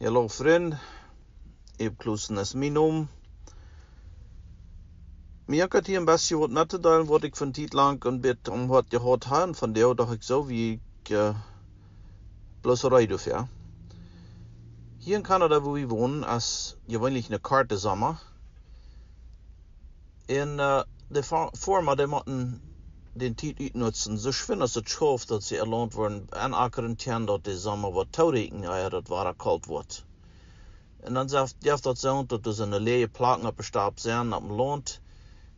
Hallo vriend, Ebklusen is mijn naam. Mir had hier een beetje wat net te delen wat ik van tijd lang een beetje om wat gehoord heb. Van jou dacht ik zo wie ik bloß rijden ja. Hier in Kanada, wo wir wohnen, ist gewöhnlich eine Karte Sommer. Und die Firma, die mussten den Zeit utnutzen. So schön ist es schuf, dass sie erlohnt wurden, an akkeren Tien, dass die Sommer was tauregen, ja, das war kalt wird. Und dann sagt das so, dass du so eine leere Plaken auf dem Stab sehen, auf dem Land,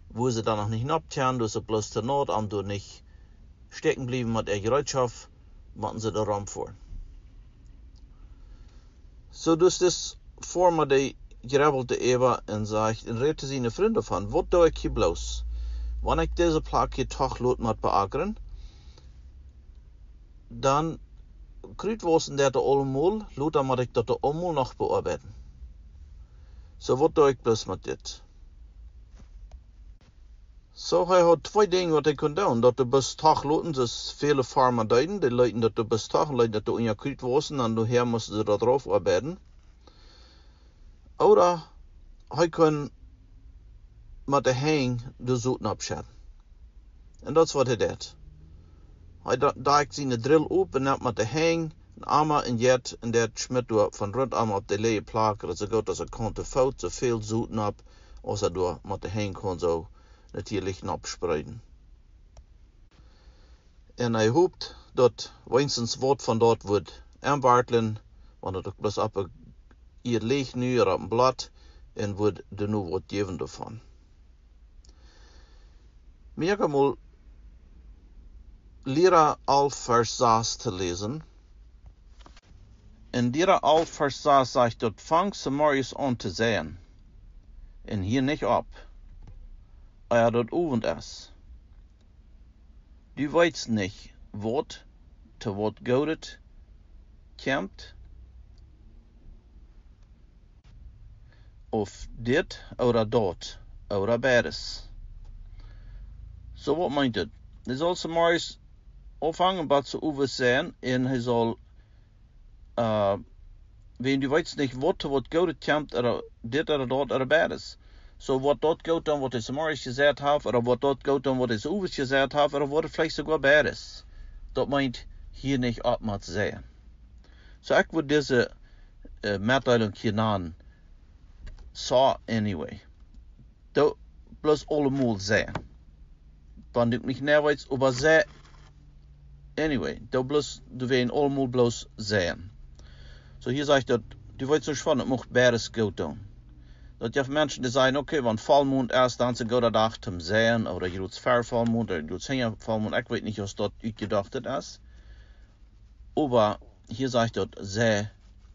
wo sie dann noch nicht abtun, dass sie bloß zur Not, am du nicht stecken blieben mit der Gerätschaft, machen sie da Raum vor. So, dus das Firma, die gerebelte Eva und sagt, und redete seine Freunde von, was tue ich hier bloß? Wenn ich diese Plak hier toch lot moet beageren, dann kriegt was in der allemaal, lot dan moet ik dat allemaal noch bearbeiten. So, was tue ich bloß mit dit? So, hij hat zwei Dinge, wat ik kan doen. Dat du bis toch loten, dus viele Farmer deuten, die Leute, dat du bis toch, Leute, dat du in je kriegt was, und du her musst du da drauf arbeiten. Oder, hij kan met de hang de zoeten abschatten. En dat is wat hij deed. Hij daagt zijn drill op en neemt met de hang, een armer en jet, en dat schmidt door van rondom op de lege plakken, zo goed als hij kon te fout, zoveel zoeten op, als hij door met de hang kon zo natuurlijk abspreiden. En hij hoopt dat wenigstens wat van dat wordt aanbartelen, want het ook bloß op hier ligt nu op een blad, en wordt er nu wat geven daarvan. Mir kan mal leren al vers 6 te lezen. En leren al vers 6 zegt dat fang morgens aan te zijn. En hier niet op. Er dat avond is. Du weißt nicht, wat te wat Gott komt. Of dit, oder dat, oder beides. So, wat meint het? Hij zal ze morgens afhangen wat ze over zijn en hij zal, wenn du weißt nicht, wat Gott komt, oder dit, oder dat, oder beides. So, wat dat Gott dan, wat hij ze morgens gezegd heeft, oder wat dat Gott dan, wat hij ze over gezegd heeft, oder wat het vielleicht sogar beides. Dat meint hier nicht ab mit sein. So, ich würde diese Mitteilung hier nennen, Sow Anyway. Dat bloß allemaal sein. Wenn du nicht näher weißt, aber sei, anyway, du wirst allemaal bloß sein. So hier sagt er, du weißt so spannend, macht beides gut tun. Dat je Menschen, die sagen, okay, wenn Vollmond ist, dann sind guter Tag zum Sehen, oder je doet Vervollmond, oder je doet Vollmond, ich weiß nicht, was dort gedacht ist. Aber hier sagt er, sei,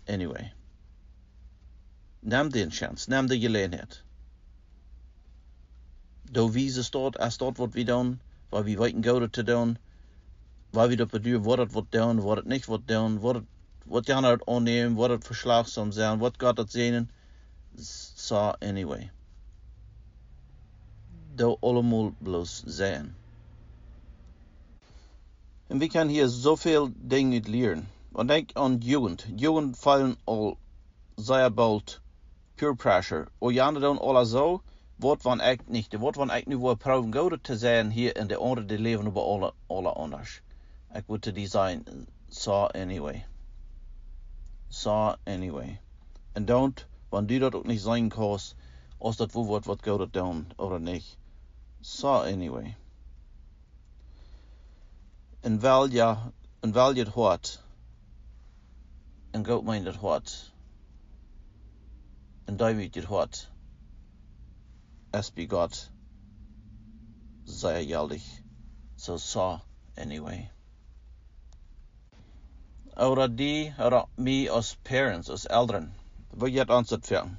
anyway. Nimm den Chance, nimm die Gelegenheit. Da wies es dort, als dort wat wir doen, waar we weten gouden te doen, waar we dat beduren, wat het wat doen, wat het niet wat doen, wat Jan het aannemen, wat het verslagzaam zijn, wat gaat het zijn. Sow Anyway. Da allemaal bloß zijn. En we kunnen hier zoveel dingen leren. Want denk aan Jugend. Jugend vallen al sehr bald peer pressure. O Jan doen alle zo. Wat van ik niet. Wat van ik nu wil proberen gouden te zijn hier in de andere die leven over alle anders. Ik wil te design Sow Anyway. Sow Anyway. En don't, wanneer du dat ook niet zijn kost, als dat woord wat gouden doen, of niet. Sow Anyway. En wel je het hoort. En God meint het hoort. En David het hoort. Es bei Gott sehr jährlich. So Sow Anyway. Oder die, oder mich als Parents, als Eltern, wo geht uns das für?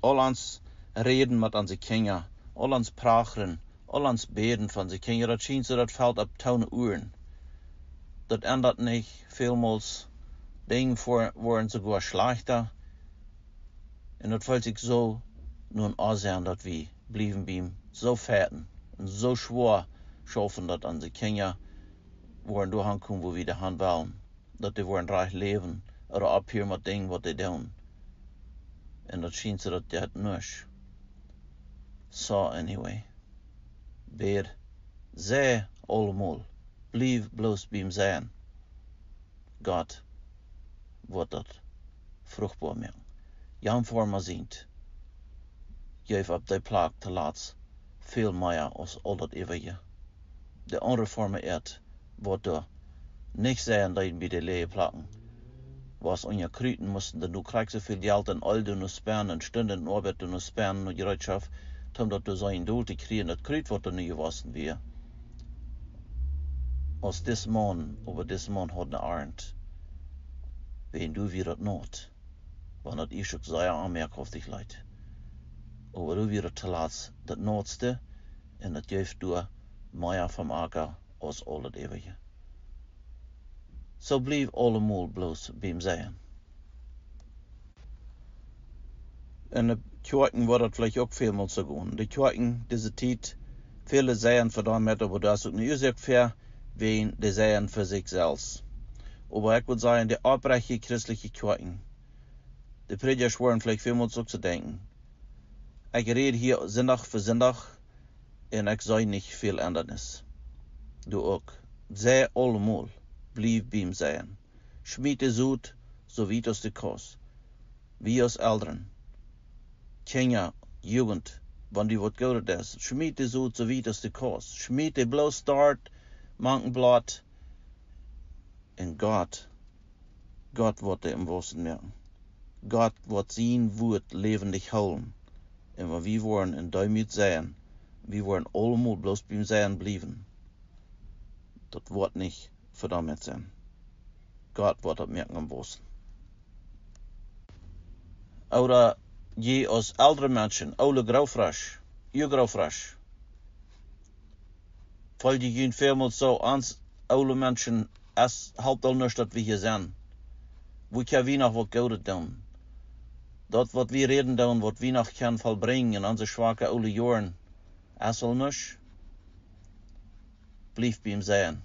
All uns reden mit unseren Kindern, all uns prachen, all uns beten von unseren Kindern, das schien so, das fällt ab 10 Uhren. Das ändert nicht, vielmals Dinge worden sogar schlechter. Und das fällt sich so nun ansehen, dass wir blieben beim so fetten und so schwer schaffen, dass unsere Kinder worden durchkommen, wo wir dahin wollen. Dat die worden recht leven, oder abhören mit Dingen, was die doen. En dat schijnt ze dat het niet. Sow Anyway. Beer, zij allemaal, blijf bloos bij hem zijn. God, wordt dat vruchtbaar maken. Jan voor me ziet, geef op die plaag te laat veel meer als al dat eeuwige. De andere vormen eet, wordt er niks zijn dat je bij de leeuwen plakken. Was on je kruiden moesten, dan du krijg zoveel geld en al doen sparen en stunden en arbeid doen sparen en gereedschap, omdat du zijn doel te krijgen, dat kruid wordt er nu gewassen weer. Als this man over this man had een arend, wen du weer het nood, wanneer het is ook zeer aanmerkhaftig leidt. Over du weer het te laat, dat noodste, en dat geeft du meer van Ager als al het eeuwige. Zo blijf allemaal bloos bij hem zijn. En de kerken wordt het vielleicht ook veel zo gaan. De kerken, deze tijd, viele zijn verdammt met, aber dat is ook niet zo ver, wen de zijn voor zichzelf. Aber ik wil zeggen, de oprechte christelijke kerken, de predikers worden vielleicht veel zo te denken. Ik red hier zondag voor zondag, en ik zei niet veel anders. Du ook. Zij allemaal, blijf bij hem zijn. Schmied de zoet, zo wie als de kos. Wie als ouderen. Kinder, Jugend, wanneer die wat goud is. Schmied de zoet, zo wie als de kos. Schmied de bloos start, manken blad. En God wordt de im Wosten merken. God wordt zijn woord levendig houden. En wat we worden en daarmee zijn, we worden allemaal bloos bij hem zijn blijven. Dat wordt niet verdammt zijn. God wordt dat merken am Wosten. Oder je als oudere mensen, oude graufrasch, je graufrasch. Weil die gehen vielmal so ans oude mensen, es helpt al nicht, dat we hier zijn. Wo kan we nog wat goud doen? Dat wat we reden doen, wat we nog kan volbrengen in onze schwache oude jaren, es al nicht. Blijf bij hem zijn.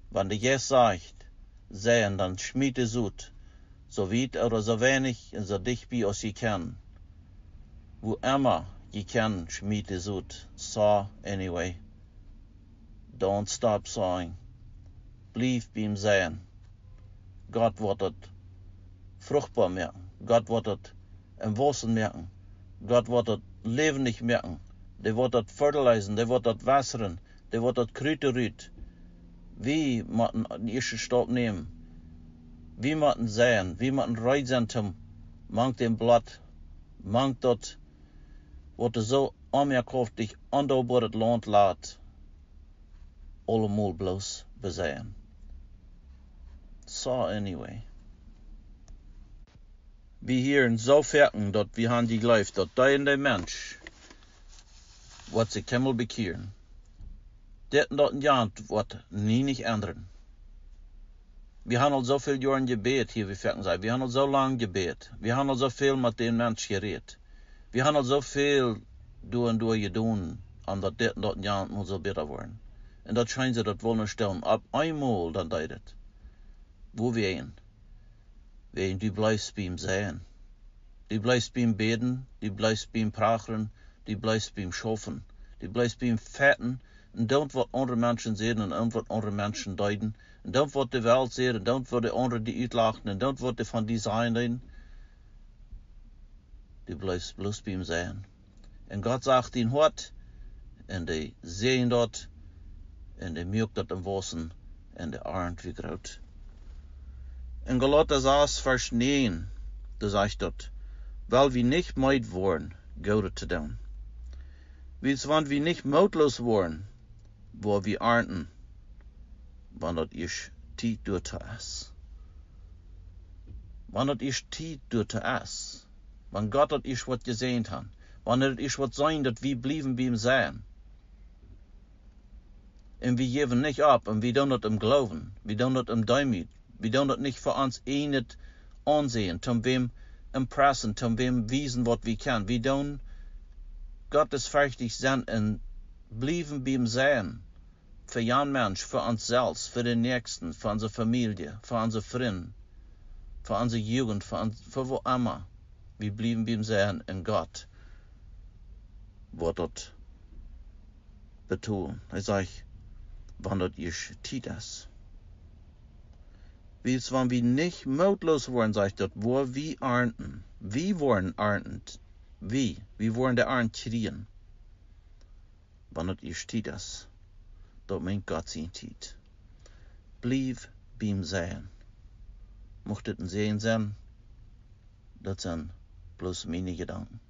Wanneer de Geest zegt, zijn, dan schmied de zoet, so weit oder so wenig und so dicht bei als je kann. Wo immer je kann, schmied de zoet. Sow Anyway. Don't stop sawing. Blijf bij hem zijn. God wordt het vruchtbaar merken. God wordt het im Wosten merken. God wordt het levendig merken. Der wordt het fertilizen, der wordt het wasseren, der wordt het kruidenruut. Wie moeten den eerste stap nemen? Wie moeten zijn? Wie moeten reit zijn zum mank dem blad, mank dat wat er zo aanmerkhaftig onder het land laat, allemaal bloos bezijn. Sow Anyway. We hier zo verken dat we han die geloofd dat de mens wat zich helemaal bekeeren. Dit en dat een jaar wordt niet ändern. We haben al zoveel jaren gebed hier, wie verken zijn. We hebben al zo lang gebed. We hebben al zoveel met den mens gereed. We hebben al zoveel door en door gedaan, omdat dit en dat een jaar moet zo beter worden. En dat schijnt ze dat willen stellen. Op eenmaal dan deed het. Wo we een? Die blijft bij hem zijn. Die blijft bij hem beden. Die blijft bij hem praten. Die blijft bij hem schaffen. Die blijft bij hem vetten. En don't wat andere mensen zeggen en don't wat andere mensen duiden. En don't wat de wereld zeggen en don't wat de anderen die uitlachen en don't wat de van die zijn. Die blijft bloos bij hem zijn. En God zegt ihnen wat. En die zien dat. En die merkt dat im Wosten. En de arend wie groot. En Galater 6 vers 9. Da sagt dat. Weil wir nicht meid worden, Gute zu tun. Wann wir nicht mutlos worden, wo wir ernten, wann dat is tijd door te is. Wann dat is tijd door te is. Wann Gott dat is wat gezegd hat. Wann dat is wat zijn dat wir blijven bij hem zijn. En wir geven nicht ab en wir doen dat im Glauben. Wir doen dat im Demut. Wir doen dat nicht für uns het ansehen, zum wem impressen, zum wem wiesen wat wir kann. Wir doen Gottes fertig zijn en blijven bij hem zijn. Für jan Mensch, für uns selbst, für den Nächsten, für unsere Familie, für unsere Freunde, für unsere Jugend, für wo immer. Wir blieben beim Sein in Gott, was dort betonen. Er sagt, wann dort ihr Zeit ist. Wie wenn wir nicht mutlos worden, sagt dort, wo wir ernten. Wir wollen ernten. Wir wollen der Ernte kriegen. Wann dort ihr Zeit ist, dort meint Gott sein Zeit. Blieb beim Sein. Mocht het een Sehen sein, das sind bloß meine Gedanken.